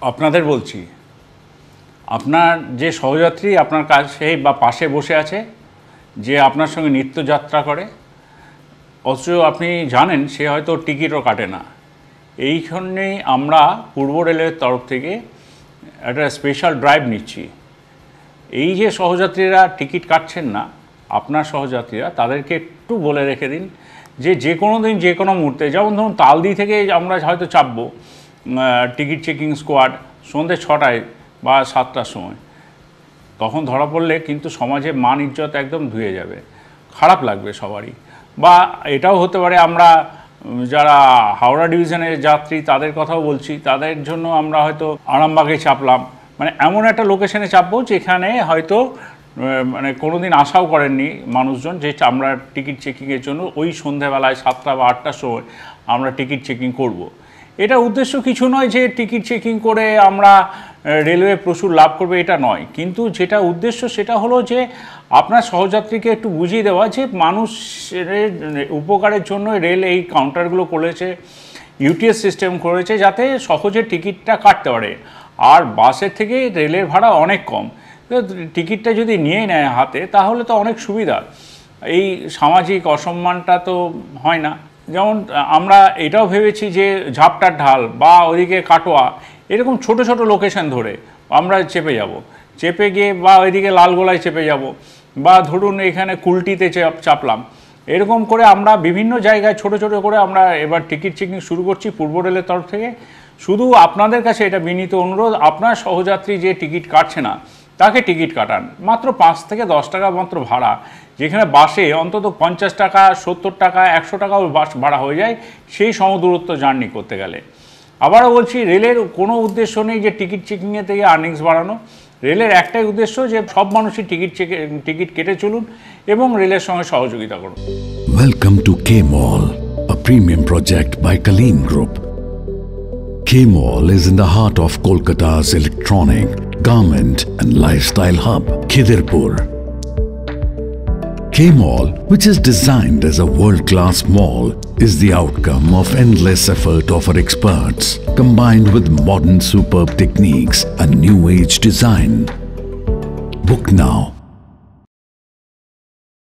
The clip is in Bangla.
আপনাদের বলছি, আপনার যে সহযাত্রী আপনার কাছে বা পাশে বসে আছে, যে আপনার সঙ্গে নিত্যযাত্রা করে, অথচ আপনি জানেন সে হয়তো টিকিটও কাটে না, এইখানেই আমরা পূর্ব রেলের তরফ থেকে একটা স্পেশাল ড্রাইভ নিচ্ছি। এই যে সহযাত্রীরা টিকিট কাটছেন না, আপনার সহযাত্রীরা, তাদেরকে একটু বলে রেখে দিন যে কোনো দিন যে কোনো মুহূর্তে, যেমন ধরুন তালদি থেকে আমরা হয়তো চাপবো টিকিট চেকিং স্কোয়াড সন্ধ্যে 6টায় বা 7টার সময়, তখন ধরা পড়লে কিন্তু সমাজে মান ইজ্জত একদম ধুয়ে যাবে, খারাপ লাগবে সবারই। বা এটাও হতে পারে আমরা যারা হাওড়া ডিভিশনের যাত্রী তাদের কথাও বলছি, তাদের জন্য আমরা হয়তো আরামবাগে চাপলাম, মানে এমন একটা লোকেশনে চাপবো যেখানে হয়তো মানে কোনো দিন আশাও করেননি মানুষজন যে আমরা টিকিট চেকিংয়ের জন্য ওই সন্ধ্যেবেলায় 7টা বা 8টার সময় আমরা টিকিট চেকিং করব। এটা উদ্দেশ্য কিছু নয় যে টিকিট চেকিং করে আমরা রেলওয়ে প্রচুর লাভ করবে, এটা নয়, কিন্তু যেটা উদ্দেশ্য সেটা হলো যে আপনার সহযাত্রীকে একটু বুঝিয়ে দেওয়া যে মানুষের উপকারের জন্য রেল এই কাউন্টারগুলো করেছে, ইউটিএস সিস্টেম করেছে যাতে সহজে টিকিটটা কাটতে পারে। আর বাসের থেকে রেলের ভাড়া অনেক কম, টিকিটটা যদি নিয়ে নেয় হাতে তাহলে তো অনেক সুবিধা, এই সামাজিক অসম্মানটা তো হয় না। যেমন আমরা এটাও ভেবেছি যে ঝাপটার ঢাল বা ওইদিকে কাটোয়া, এরকম ছোট ছোট লোকেশন ধরে আমরা চেপে যাব, চেপে গিয়ে বা ওইদিকে লালগোলায় চেপে যাব, বা ধরুন এখানে কুলটিতে চাপলাম, এরকম করে আমরা বিভিন্ন জায়গায় ছোট ছোট করে আমরা এবার টিকিট চেকিং শুরু করছি পূর্ব রেলের তরফ থেকে। শুধু আপনাদের কাছে এটা বিনীত অনুরোধ, আপনার সহযাত্রী যে টিকিট কাটছে না তাকে টিকিট কাটান, মাত্র 5 থেকে 10 টাকা মাত্র ভাড়া, যেখানে বাসে অন্তত 50 টাকা 70 টাকা 100 টাকাও বাস ভাড়া হয়ে যায় সেই সমদূরত্ব জার্নি করতে গেলে। আবারও বলছি, রেলের কোনো উদ্দেশ্য নেই যে টিকিট চেকিংয়ে থেকে আর্নিংস বাড়ানো, রেলের একটাই উদ্দেশ্য যে সব মানুষই টিকিট কেটে চলুন এবং রেলের সঙ্গে সহযোগিতা করুন। Welcome to K-Mall, a premium project by Kaleen Group. K-Mall is in the heart of Kolkata's electronic, garment and lifestyle hub, Khidirpur. K-Mall, which is designed as a world-class mall, is the outcome of endless effort of our experts, combined with modern superb techniques and new age design. Book now